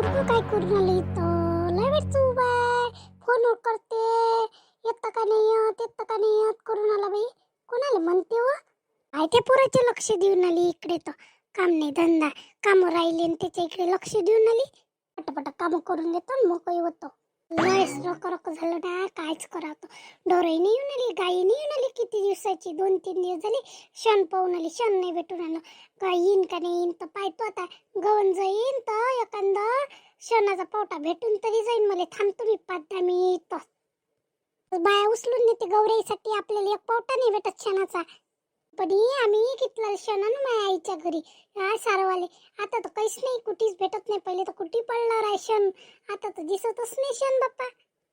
काय करून आले इथं लय वेळचं उभा आहे. फोनवर करते, येतं का नाही येत, येतं का नाही येत करून आला बाई. कोणाला म्हणते व काय त्या पोराचे लक्ष देऊन आली इकडे. तर काम नाही धंदा, काम राहिले आणि त्याच्या इकडे लक्ष देऊन आली. पटापट काम करून देतो आणि मोकळी होतो. लयच रक झालं ना, कायच करावं. ढोरही नाही येऊन आली, गाई नाही येऊन आली. किती दिवसाची, 2-3 दिवस झाले. क्षण पाहून आली, क्षण नाही भेटून आलं. काय येईन का नाही येईन तर पाहतो आता. गवन जाईन तर एखादा क्षणाचा पावटा भेटून तरी जाईन. मला थांबतो मी 5-10 मिनिट. बाया उचलून नेते गौराईसाठी. आपल्याला एक पावटा नाही भेटत क्षणाचा. पण आम्ही कितला क्षणानं माझ्या आईच्या घरी काय सारवाले. आता तर काहीच नाही, कुठेच भेटत नाही. पहिले तर कुठे पडला राशन, आता तर दिसतच नाही क्षण बाप्पा.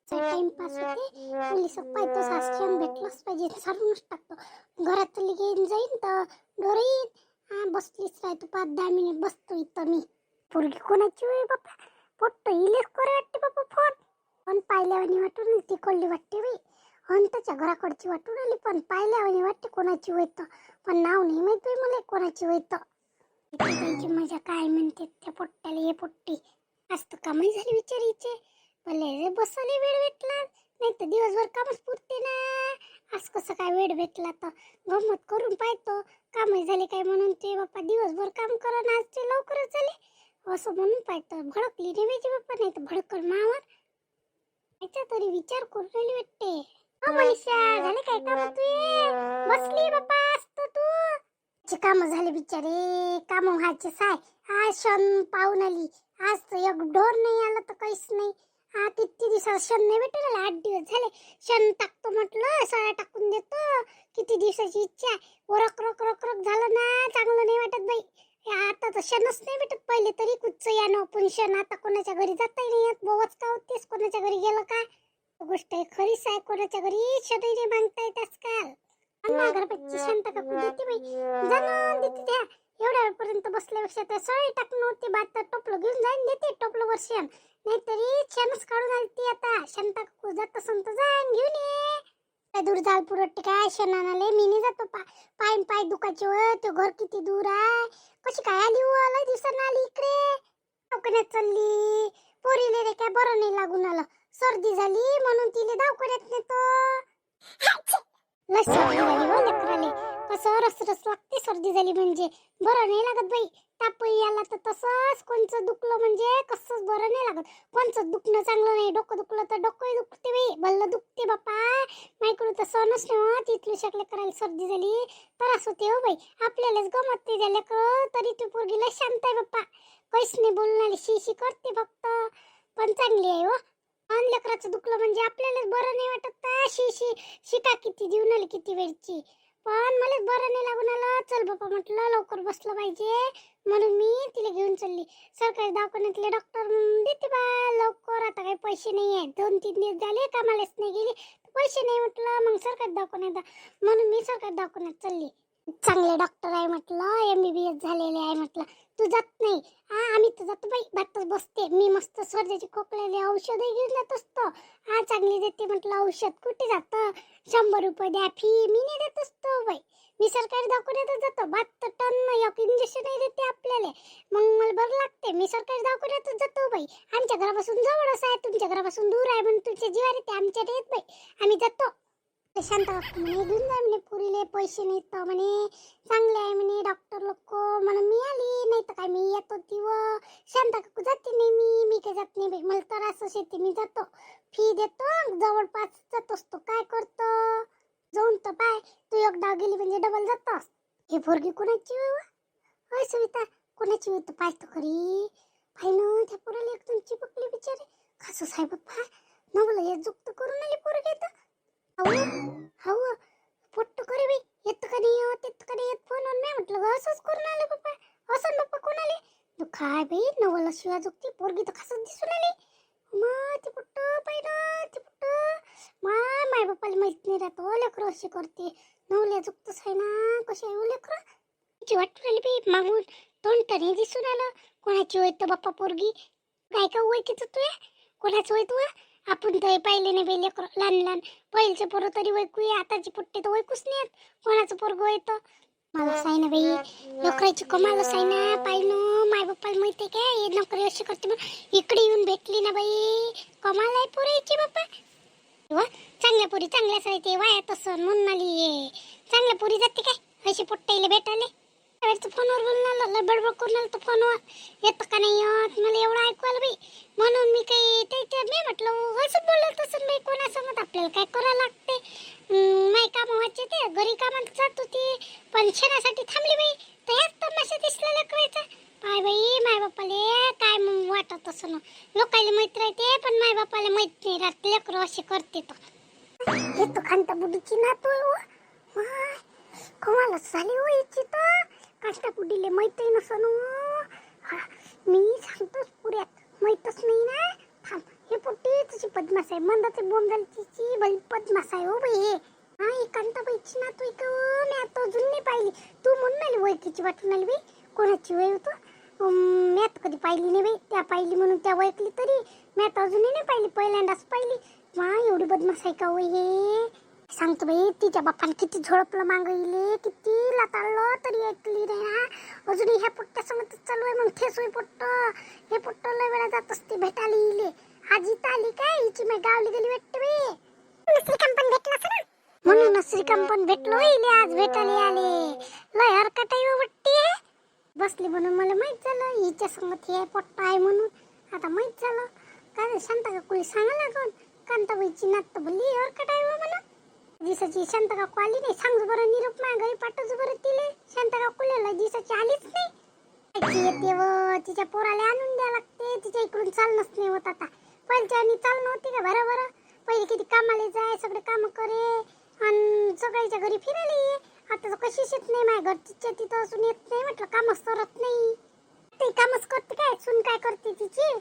टाइमपास होते, पोलिस पाहतो क्षण भेटलाच पाहिजे, सारूनच टाकतो. घरात घेऊन जाईन तर डोरे बसलीच राहतो. 5-10 मिनिट बसतो इथं मी. पोरगी कोणाची होय बाप्पा, पोट्ट इलेच करे वाटते बाप्पा. फोन पण पाहिल्यावानी वाटून ती कोल्ली वाटते बाई. त्याच्या घराकडची वाटून आली, पण पाहिल्यावानी वाटते कोणाची होत. पण नाव नाही माहित बाई मला कोणाची होत. त्याची मजा काय म्हणते त्या पोट्ट्याला. हे पोट्टी आज तर कामही झाली विचारीचे. भले बसले वेळ भेटला, नाही तर दिवसभर कामच पुरते ना. आज कसं काय वेळ भेटला तर गंमत करून पाहतो. कामही झाले काय म्हणून ते बाप्पा दिवसभर काम करा ना, आजचे लवकरच झाले असं म्हणून पाहतो. भडकली नाही पाहिजे बाप्पा, नाही तर भडकल मावर. याचा तरी विचार करून राहिली वाटते. मनीषा झाले काय काम तुझे? बसली बाप्पा असतो तू. काम झाले बिचारे, काम व्हायचे साय. आज क्षण पाहून आली. आज तर एक ढोर नाही आला तर काहीच नाही. किती दिवसात क्षण नाही भेटला. 8 दिवस झाले. क्षण टाकतो म्हटलं, सळा टाकून देतो. किती दिवसाची इच्छा. रक रक रक रक झालं ना, चांगलं नाही वाटत बाई. आता तर क्षणच नाही भेटत. पहिले तरी कुच्च या न पण क्षण आता कोणाच्या घरी जाताही नाही येत. बोवच का होतेस कोणाच्या घरी गेलं का. गोष्ट खरीच आहे, कोणाच्या घरी क्षणही मागता येत आजकाल. घरापेक्षा शांत काकू देते बाई, जाणून देते त्या. एवढ्या वेळपर्यंत बसल्यापेक्षा त्या सळी टाकून होती. बात टोपलं घेऊन जाईन देते, टोपलं वर शेण. नाहीतरी क्षणच काढून आली आता. शांता काकू जात असून तर जाईन घेऊन ये. काय दूर जाल पुरट काय क्षणानाले मी नाही जातो. पाय पाय दुखाचे व तो घर किती दूर आहे. कशी काय आली व लय दिवसानं आली इकडे. दवाखान्यात चालली. पोरीले रे काय बरं नाही लागून आलं. सर्दी झाली म्हणून तिले दवाखान्यात नेतो. लय सर्दी झाली हो लेकराले. कसं रस रस लागते सर्दी झाली म्हणजे. बरं नाही लागत बाई. तापही आला तर तसंच. कोणचं दुखलं म्हणजे कसंच बरं नाही लागत. कोणचं दुखणं चांगलं नाही. डोकं दुखलं तर डोकंही दुखते बाई. भल्लं दुखते बाप्पा. माईकडून तर सहनच नाही हो. तिथलं शकले करायला सर्दी झाली त्रास होते हो बाई. आपल्यालाच गमत नाही त्या लेकरं. तरी ती पोरगी लय शांत आहे बाप्पा. काहीच नाही बोलणारी, शी शी करते फक्त. पण चांगली आहे हो. लेकराचं दुखलं म्हणजे आपल्यालाच बरं नाही वाटत ना. शिका किती देऊन आली किती वेळची. पण मलाच बरं नाही लागून आलं. चल बाप्पा म्हटलं लवकर बसलं पाहिजे म्हणून मी तिला घेऊन चालली. सरकारी दवाखान्यातले डॉक्टर देते बा लवकर. आता काही पैसे नाही आहेत. 2-3 दिवस झाले कामालाच नाही गेली. पैसे नाही म्हटलं, मग सरकारी दवाखान्यात म्हणून मी सरकारी दवाखान्यात चालली. चांगले डॉक्टर आहे म्हटलं, MBBS झालेले आहे म्हटलं. तू जात नाही. आम्ही तर जातो बाई. बातच बसते मी मस्त. सर्दीची खोकल्याले औषधही घेऊन जात असतो. चांगली देते म्हटलं औषध. कुठे जातं 100 रुपये द्या फी. मी नाही देत असतो बाई. मी सरकारी दवाखान्यातच जातो. बात तर टन एक इंजेक्शनही देते आपल्याला. मग मला बरं लागते. मी सरकारी दवाखान्यातच जातो बाई. आमच्या घरापासून जवळच आहे. तुमच्या घरापासून दूर आहे म्हणून तुमच्या जीवार येते. आमच्या येत बाई. आम्ही जातो. शांत काकू म्हणे घेऊन जा म्हणे पुरीले. पैसे नाही तर म्हणे चांगले आहे म्हणे डॉक्टर लोक म्हणून मी आली. नाही तर काय मी येत होती व शांत काकू जाते नाही. मी काही जात नाही बाई. मला तर असं शेती मी जातो. फी देतो जवळपास जात असतो. काय करतो जाऊन तर पाय. तू एक डाव गेली म्हणजे डबल जातोस. हे पोरगी कोणाची होय सविता कोणाची होत पाहतो खरी. पाय ना त्या पोराला एकदम चिपकली बिचारे. खासं साहेब पहा न मला हे जुक्त करून आली पोरगी तर. हो पोट्ट करे बाई. येत का नाही येत, येत का नाही येत फोन. मी म्हटलं असंच करून आले पप्पा. असं पप्पा कोण आले तू काय बाई. नवला शिवा जुकती पोरगी तर खासच दिसून आली. मग ती पुट्ट पाहिलं ती पुट्ट. माय बाप्पाला माहित नाही राहत ओ लेकरं अशी करते. नवल्या जुकतच आहे ना. कशी आहे ओ लेकरं. तिची वाटून राहिली बाई मागून. तोंड तरी दिसून आलं. कोणाची होय तर बाप्पा पोरगी. काय का ओळखीचं तू कोणाचं होय तू. आपण तर पाहिले नाही बाई लेकरं लहान लहान. पहिलचे पोरं तरी वैकू. आताची पुट्टे तर वैकूच नाही. कोणाचं पोरग येतं मला साई ना बाई नोकरीची कमाल साई ना पाहिलं माय बाप्पाला माहिती काय हे नोकरी अशी करते म्हणून इकडे येऊन भेटली ना बाई कमाल आहे पोरीची बाप्पा वा चांगल्या पोरी चांगल्याच राहते वायात असं म्हणून आली चांगल्या पोरी जाते काय अशी पोट्टाईला भेटायला फोनवर बोलून आलं बडबड करून आलं तर फोनवर येतं का नाही येत मला एवढं ऐकू आलं बाई म्हणून मी काही त्याच्या मी म्हटलं असं बोलत असं बाई कोणासमोर आपल्याला काय करावं लागते माय कामं व्हायचे ते घरी कामात जात होती पण क्षणासाठी थांबली बाई तर ह्याच तमाशा दिसलेला करायचा पाय बाई माय बापाले काय वाटत असं ना लोकायला माहित राहते पण माय बापाला माहित नाही राहत लेकरं असे करते तर हे तो खांता बुडीची ना तू कमालच झाली हो याची तर काष्टा बुडीले माहितही नसं मी सांगतोच पुऱ्यात माहितच नाही ना थांब हे पोट्टी तुझी पद्मास आहे मंदाचे बोंब झाली तिची बाई पद्मास आहे हो बाई हे हा ही कांताबाईची ना तू एक मी आता अजून नाही पाहिली तू म्हणून आली ओळखीची वाटून आली बाई कोणाची वय होतं मी आता कधी पाहिली नाही बाई त्या पाहिली म्हणून त्या ओळखली तरी मी आता अजूनही नाही पाहिली पहिल्यांदाच पाहिली वा एवढी बदमाश आहे का वय हे सांगतो बाई तिच्या बाप्पाने किती झोडपलं मागले किती लाताळलं तरी ऐकली नाही ना अजून ह्या पोट्ट्यासमोर चालू आहे मग ठेस होई पोट्ट हे पोट्ट लय वेळा जात असते भेटायला इले आज इथं आली काय हिची मी गावली गेली भेटते बाई श्रीकांत पण भेटला असं म्हणून श्रीकांत पण भेटलो इले आज भेटायला आले लय हरकत आहे वाटते बसली म्हणून मला माहित झालं हिच्या संगत हे पोट्ट आहे म्हणून आता माहित झालं काय शांता काकुली सांगा लागून कांताबाईची नात भल्ली हरकत आहे म्हणून दिसाची शांता काकू आली नाही सांग बरं निरूप मा घरी पाठवच बरं तिले शांता काकूला दिसाची आलीच नाही येते व तिच्या पोराला आणून द्या लागते तिच्या इकडून चालणंच नाही होत आता पहिल्या आणि चाल नव्हती का बरं पहिले किती कामाला जाय सगळे काम करे आणि सगळ्याच्या घरी फिरायला ये आता तर कशीच येत नाही माझ्या घरच्या तिथं असून येत नाही म्हटलं कामच करत नाही ते कामच करते काय सून काय करते तिची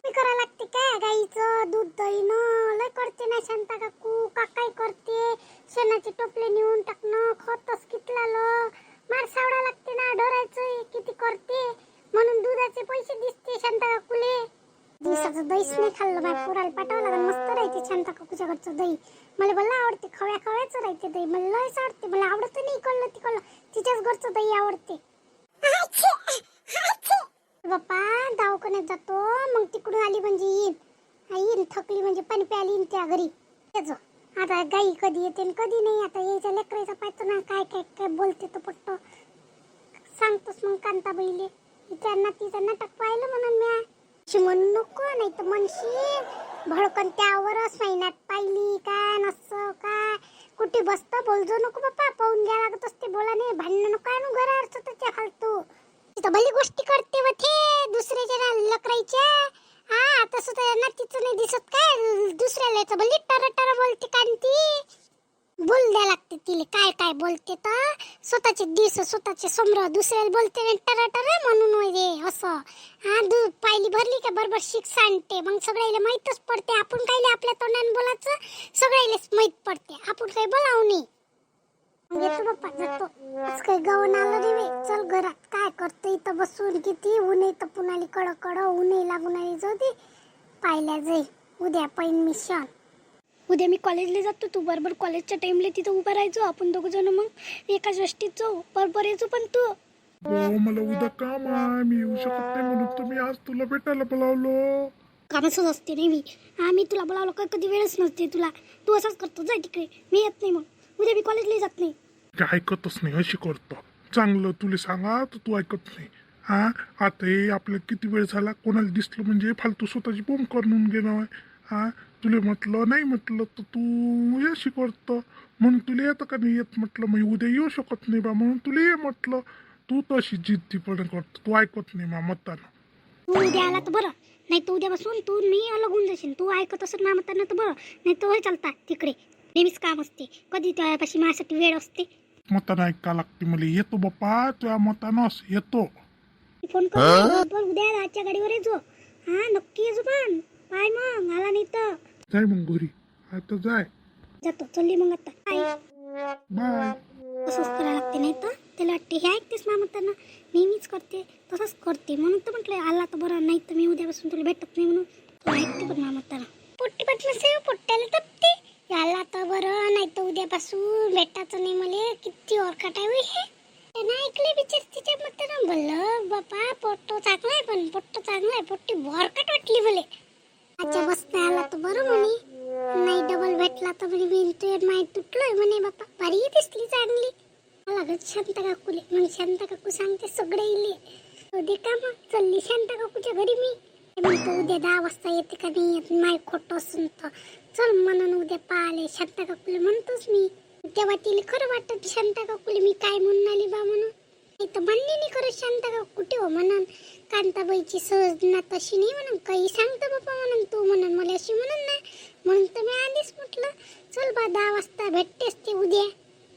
मी करा लागते काय गाईचं दूध दहीनं लय करते ना शांता काकू काय करते शेणाचे टोपले नेऊन टाकणं खतच कितलालं मार सावडा लागते ना ढोरायचं किती करते म्हणून दुधाचे पैसे दिसते शांता काकूले दिवसाचं दहीच नाही खाल्लं माझ्या पोराला पाठवावं लागेल मस्त राहते शांता काकूच्या घरचं दही मला भला आवडते खव्याचं राहते दही मला लयच आवडते मला आवडत नाही इकडलं तिकडलं तिच्याच घरचं दही आवडते बाप्पा दवाखान्यात जातो मग तिकडून आली म्हणजे येईन थकली म्हणजे पाणी प्यायला येईन त्या घरी त्याचं आता गाई कधी येते कधी नाही आता यायच्या लेकरायचा पाहतो ना काय काय काय बोलते तो पट्ट सांगतोस मग कांताबाईले त्यांना तिचं नाटक पाहिलं म्हणून मी म्हणू नको नाही तर म्हणशी भडकन त्यावरच महिन्यात पाहिली काय नसं काय कुठे बसतं बोलजो नको बाप्पा पाहून घ्या लागत असते बोला नाही भांडणं नको आणू घरावरचं त्याच्या फालतू तिथं भली गोष्टी करते व ते दुसऱ्याच्या लकरायच्या हा तसं तर नातीचं नाही दिसत काय दुसऱ्याला भली टर टर बोलते कांती बोल द्या लागते तिले काय काय बोलते तर स्वतःचे दिवस स्वतःचे समोर दुसऱ्याला बोलते नाही टर टर म्हणून वय असं हा दूध पायली भरली का बरोबर शिक सांगते मग सगळ्याला माहीतच पडते आपण काही आपल्या तोंडाने बोलायचं सगळ्यालाच माहीत पडते आपण काही बोलावं नाही येतो बाप्पा जातो आज काही गावून आलं नाही बे चल घरात काय करतो इथं बसून किती ऊन येतं पुन्हा कडक ऊनही लागून आली जाऊ दे पाहिल्या जाई उद्या पैन मिशन उद्या मी कॉलेजला जातो तू बरोबर कॉलेजच्या टाइमला तिथं उभा राहायचो आपण दोघ जण मग एकाच गोष्टीत जाऊ बरोबर यायचो पण तू हो मला उद्या काम आहे मी येऊ शकत नाही म्हणून तुम्ही आज तुला भेटायला बोलावलो कामच असते नाही मी तुला बोलावलं का कधी वेळच नसते तुला तू असंच करतो जाय तिकडे मी येत नाही मग उद्या मी कॉलेजला जात नाही ऐकतच नाही अशी करतो चांगलं तुला सांगा तर तू ऐकत नाही हा आता हे आपल्याला किती वेळ झाला कोणाला दिसलं म्हणजे फालतू स्वतःची बोंब करून घेणार हा तुला म्हटलं नाही म्हटलं तर तू अशी करतो म्हणून तुला येतं का नाही येत म्हटलं मग उद्या येऊ शकत नाही बा म्हणून तुला ये म्हटलं तू तशी जिद्दीपणे करतो तू ऐकत नाही मा मतानं तू उद्या आला तर बरं नाही तर उद्यापासून तू मी अलग होऊन जाशील तू ऐकत असत ना मतानं तर बरं नाही तर होय चालता तिकडे नेहमीच काम असते कधी त्यापाशी माझ्यासाठी वेळ असते मतानं ऐका लागते मला येतो बाप्पा तुझ्या मतानंच येतो फोन कर पण उद्या रातच्या गाडीवर येजो हा नक्की येजो पण पाय मग आला नाही तर जाय मग घरी आता जाय जातो चलली मग आता बाय तसंच करायला लागते नाही तर त्याला वाटते हे ऐकतेस ना म्हणताना नेहमीच करते तसंच करते म्हणून तर म्हटलं आला तर बरं नाही तर मी उद्यापासून तुला भेटत नाही म्हणून तू ऐकते पण ना म्हणताना पोट्टी पटलं पोट्ट्याला तपते आला तर बरं नाही तर उद्यापासून भेटायचं नाही मला किती ओरखाट आहे हे त्यानं ऐकले बिचार तिच्या मतानं बोललं बापा पोट्टो चांगला आहे पण पोट्टो चांगला आहे पोट्टी भरकट वाटली बोले. अच्छा बसता आला तर बरं म्हणे नाही डबल भेटला तर म्हणे मी तुझ्या माहीत तुटलोय म्हणे बापा भारी दिसली चांगली. लागत शांत काकूले मग शांत काकू सांगते सगळे इले उद्या का मग चालली शांत काकूच्या घरी मी म्हणतो उद्या 10 वाजता येते का नाही येत माय खोटं असून तर चल म्हणून उद्या पाहिले शांत काकूले म्हणतोच मी. तेव्हा तिला खरं वाटत शांत काकूले मी काय म्हणून आली बा म्हणून नाही तर म्हणणे नाही करत शांत काकू कुठे हो म्हणून कांताबाईची सहजना तशी नाही म्हणून काही सांगतं बाप्पा म्हणून तू म्हणून मला अशी म्हणून ना म्हणून तर मी आधीच म्हटलं चल बा 10 वाजता भेटतेस ते उद्या.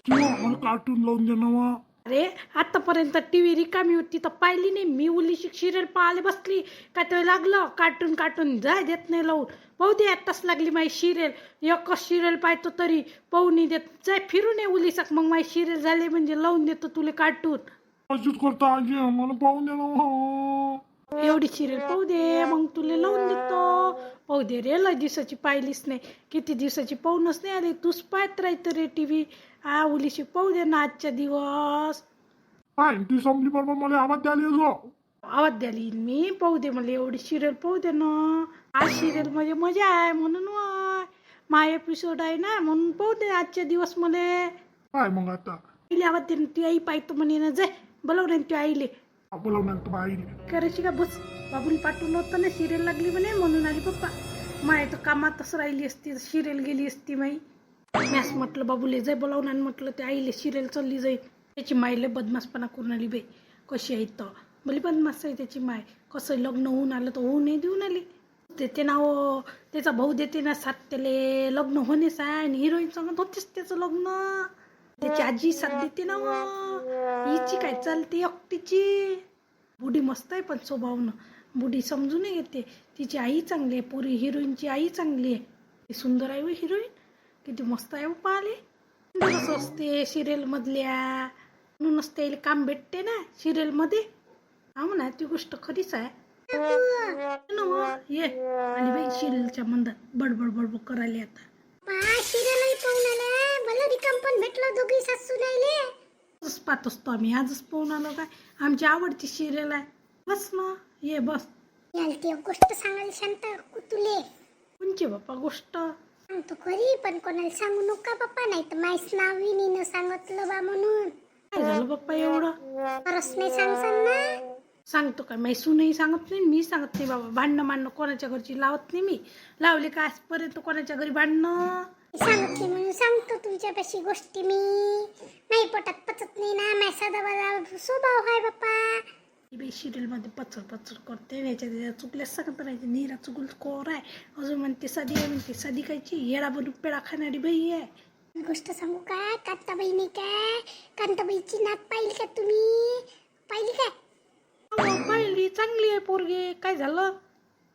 किंवा मला कार्टून लावून दे ना. अरे आतापर्यंत टीव्ही रिकामी होती तर पाहिली नाही मी. उलीशी सिरियल पाहायला बसली काय तर लागलं कार्टून जाय देत नाही लावून. पाहू दे आत्ताच लागली माझी सिरियल. एकच सिरियल पाहतो तरी पाहू नाही देत. जाय फिरून ये उलीसाक मग माझी सिरियल झाली म्हणजे लावून देतो तुला कार्टून. अजून करता आजी मला पाहून दे ना. एवढी सिरियल पाहू दे मग तुला लावून देतो. पाहू दे रे लय दिवसाची पाहिलीच नाही. किती दिवसाची पाहूनच नाही आली. तूच पाहत राहतं रे टीव्ही. उलीशी पाहू दे ना आजच्या दिवस. काय ती संपली बरोबर मला आवाज द्यायला जो. आवाज द्याली मी पाहू दे मला एवढी सिरियल पाहू दे ना. आज सिरियल मध्ये मजा आहे म्हणून माय एपिसोड आहे ना म्हणून पाहू दे आजच्या दिवस मला. काय मग आता आईले आवाज दे ती आई पाहतो म्हणे ना जाय बोलव ना ती आईले. बोलावणार तर बाईले करायची का बस बाबून पाठवलं होतं ना सिरियल लागली म्हणे म्हणून आली पप्पा. माय तर कामातच राहिली असती सिरियल गेली असती माई. मॅस म्हटलं बाबूले जाय बोलावून आणि म्हटलं ते आईले सिरियल चालली जाईल. त्याची मायले बदमासपणा करून आली बाई. कशी आहे तर भली बदमास आहे त्याची माय. कसं लग्न होऊन आलं तर होऊ नाही देऊन आली. ते नाव त्याचा भाऊ देते ना साथ त्याले लग्न होणेच आहे आणि हिरोईन सांगत होतेच त्याचं लग्न. त्याची आजी साथ देते ना हिची काय चालते एकटीची. बुढी मस्त आहे पण स्वभावनं बुढी समजून नाही घेते. तिची आई चांगली आहे पुरी हिरोईनची आई चांगली आहे. ती सुंदर आहे हिरोईन किती मस्त आहे पाहिले. कसं असते सिरियल मधल्या म्हणूनच त्याला काम भेटते ना सिरियल मध्ये. हा म्हणा ती गोष्ट खरीच आहे. ये आणि बाई सिरियलच्या मंदात बडबड बडबड करायला आता. पाहत असतो आम्ही आजच पाहून आलो काय आमची आवडती सिरियल आहे. बस ना ये बस. गोष्ट सांगायला शांत तुले कोणची बाप्पा गोष्ट सांगतो खरी पण कोणाला सांगू नका पप्पा नाही तर माहीच नाव विनीनं सांगितलं बा म्हणून. काय झालं बाप्पा एवढं. खरंच नाही सांगसान ना. सांगतो काय मैसूनही सांगत नाही मी सांगत नाही बाबा. भांडणं मांडणं कोणाच्या घरची लावत नाही मी. लावले का आजपर्यंत कोणाच्या घरी भांडणं सांगते म्हणून सांगतो तुमच्यापाशी गोष्टी मी. नाही पोटात पचत नाही ना माझा साधा स्वभाव आहे बाप्पा. बाई सिरियल मध्ये पचर करते याच्या चुकल्यास सांगत राहायचे. नीरा चुकून कोर आहे अजून म्हणते साधी आहे म्हणते. साधी कायची येडा बनून पेडा खाणारी बाई आहे. गोष्ट सांगू काय कांताबाई नाही काय कांताबाईची नात पाहिली का तुम्ही पाहिली काय. पाहिली चांगली आहे पोरगी. काय झालं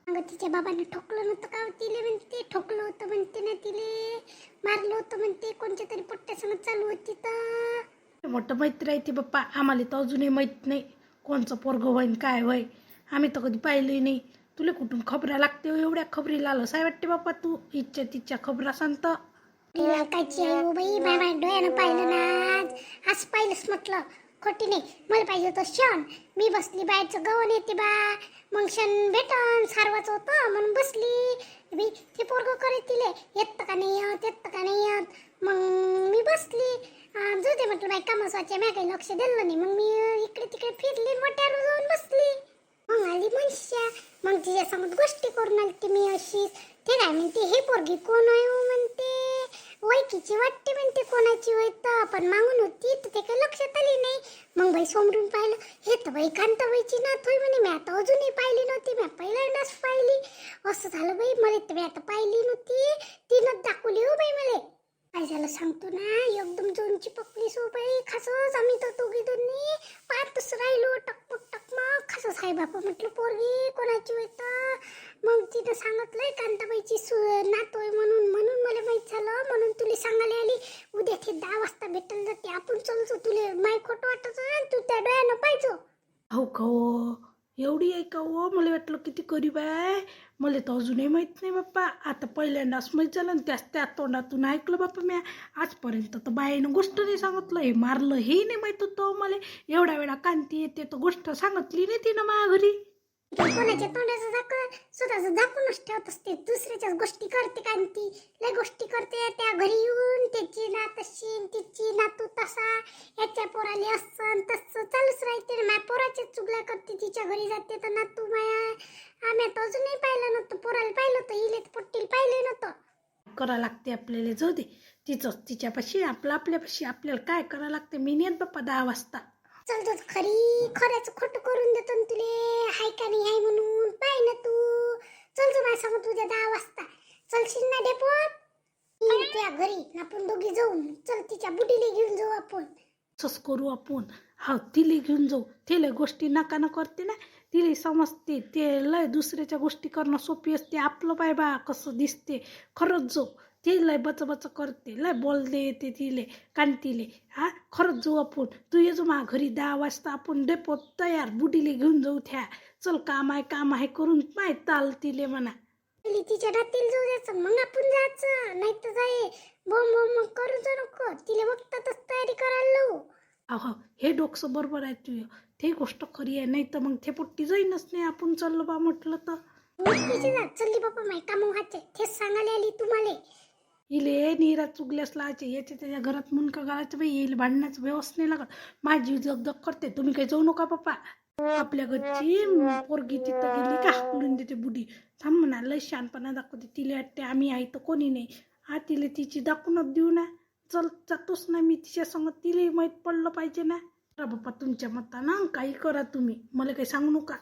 तिच्या बाबाने ठोकलं नव्हतं का तिले म्हणते. ठोकलं होतं म्हणते ना तिले. मारलं होतं म्हणते कोणत्या तरी पट्ट्यासंग चालू होती तर. मोठं मैत्री आहे ती बाप्पा. आम्हाला तर अजूनही माहीत नाही कोणचं पोरग होईन काय होय. आम्ही तर कधी पाहिलंही नाही. तुला कुठून खबऱ्या लागते एवढ्या खबरी लालच आहे वाटते बाप्पा तू. इच्छा तिच्या खबरा सांगत कायची आहे हो बाई बाय डोळ्यानं पाहिलं ना आज पाहिलंच म्हटलं खोटी नाही. मला पाहिजे होतं क्षण मी बसली बाहेरचं गव्हाण येते बा मग क्षण भेटन सारवाचं होतं म्हणून बसली बाई. ते पोरग करे तिले येत का नाही येत मग मी बसली. जाऊ दे म्हटलं बाई कामच वाचे मी काही लक्ष दिलं नाही. मग मी इकडे तिकडे फिरली मोठ्यावर जाऊन बसली. मग आली मनुष्या मग तिच्या सांगत गोष्टी करून आली मी अशीच. ते काय म्हणते हे पोरगी कोण आहे म्हणते. ओळखीची वाटते म्हणते कोणाची होय तर पण मागून होती तर ते काही लक्षात आली नाही. मग बाई समोरून पाहिलं हे तर बाई कांताबाईची नात होय म्हणे. मी आता अजूनही पाहिली नव्हती. मी पहिल्यांदाच पाहिली. असं झालं बाई मला तर मी आता पाहिली नव्हती. तिनंच दाखवली हो बाई मला. काय झालं सांगतो ना एकदम जोनची पकली सो बाई खासच आम्ही तर दोघी दोन्ही पाहतच राहिलो टकपक मग खासच आहे बापा म्हटलं पोरगी कोणाची होय तर. मग तिथं सांगितलंय कांताबाईची नातोय म्हणून मला माहित झालं म्हणून तुला सांगायला आली. उद्या ते 10 वाजता भेटायला जाते आपण चलतो. तुला माय खोटं वाटत तू त्या डोळ्यानं पाहिजो. हो का हो एवढी आहे का हो? मला वाटलं किती गरीब आहे. मला तर अजूनही माहीत नाही बाप्पा. आता पहिल्यांदाच माहीत झालं आणि त्या तोंडातून ऐकलं बाप्पा मी. आजपर्यंत तर बाईनं गोष्ट नाही सांगितलं. हे मारलं हेही नाही माहीत होतं मला. एवढ्या वेळा कांती येते तर गोष्ट सांगितली नाही तिनं माझ्या घरी. कोणाच्या तोंडाचं झाकण स्वतःच झाकूनच ठेवत असते. दुसऱ्याच्याच गोष्टी करते कांती. लय गोष्टी करते. त्या घरी येऊन त्याची नात अशी तिची नातू तसा, याच्या पोराले असं तसं चालूच राहते. माझ्या पोराच्या चुगल्या करते. तिच्या घरी जाते तर नातू माया. आम्ही आता अजून नाही पाहिलं नव्हतं. पोराला पाहिलं होतं. इले पोट्टीला पाहिलं नव्हतं. करा लागते आपल्याला. जाऊ दे तिचं तिच्यापाशी, आपलं आपल्यापाशी. आपल्याला काय करा लागते. मी नेत बाप्पा 10 वाजता. चल तू खऱ्याचं खोटं करून देतो ना तुले. हाय का नाही हाय म्हणून पाय ना तू. चल तू माझ्या सांगत उद्या 10 वाजता चलशील ना डेपोत. त्या घरी आपण दोघी जाऊन चल तिच्या बुडीला घेऊन जाऊ आपण. तसंच करू आपण. हा तिला घेऊन जाऊ. ते लय गोष्टी नका न करते ना. तिला समजते. ते लय दुसऱ्याच्या गोष्टी करणं सोपी असते. आपलं बाय बा कसं दिसते. खरंच जाऊ. ते लय बच करते. लय बोलते येते तिले कांतीले. हा खरंच जाऊ आपण. तू ये जो मा घरी 10 वाजता आपण डेपोत तयार. बुडीले घेऊन जाऊ त्या. चल काम आहे करून माय ताल तिले म्हणा. पहिली तिच्या रात्रीला जाऊ द्यायचं मग आपण जायचं. नाही तर जाय बोंब बोंब करू नको. तिला बघतातच तयारी करायला लावू. अहो हे डोकसं बरोबर आहे तुझं. ते गोष्ट खरी आहे. नाही तर मग ते पोट्टी जाईनच नाही आपण चाललो बा म्हटलं तर. तिची जा चलली बाप्पा माय काम व्हायचे. तेच सांगायला आली तुम्हाला. इले नीरा चुगल्यास लावायचे. याच्या त्याच्या घरात मुनका घालायचं बाई. येईल भांडण्याचं व्यवस्था नाही लागत. माझी जगजग करते. तुम्ही काही जाऊ नका पप्पा. आपल्या घरची पोरगी तिथं गेली का हाकलून देते बुडी. थांब म्हणा लय शहाणपणा दाखवते. तिला वाटते आम्ही आहे तर कोणी नाही. हा तिला तिची दाखवूनच देऊ ना. चल जातोच ना मी तिच्या संग. तिलाही माहीत पडलं पाहिजे ना. बाप्पा तुमच्या मतानं काही करा तुम्ही. मला काही सांगू नका.